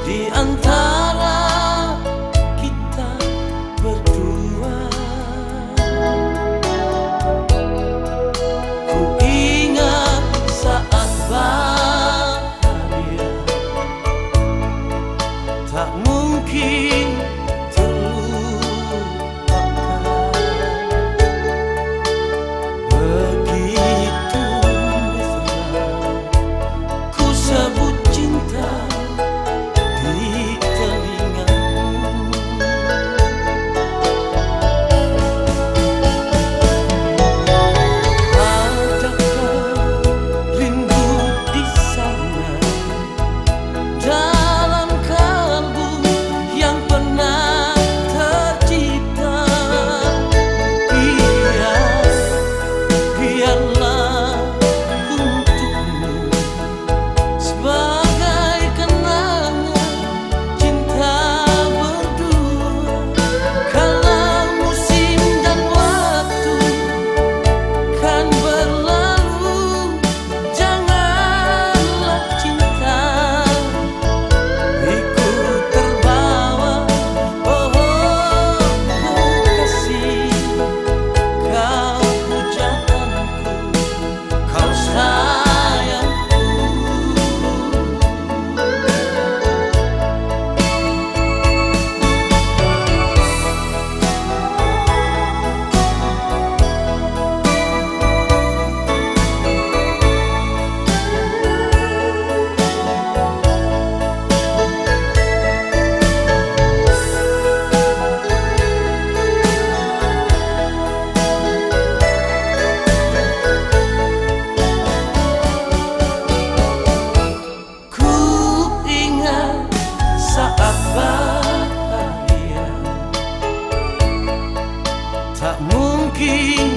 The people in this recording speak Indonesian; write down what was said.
di antara kita berdua. Ku ingat saat bahagia, tak mungkin terlupakan. Begitu mesra ku sebut cinta di telingamu. Adakah rindu di sana, dalam kalbu yang pernah tercipta? Biarlah untukmu sebagai kenangan cinta berdua. Kalau musim dan waktu kan berlalu, janganlah cinta ikut terbawa. Oh kasih, kau pujaanku, kau sayangku. Ku ingat saat bahagia, tak mungkin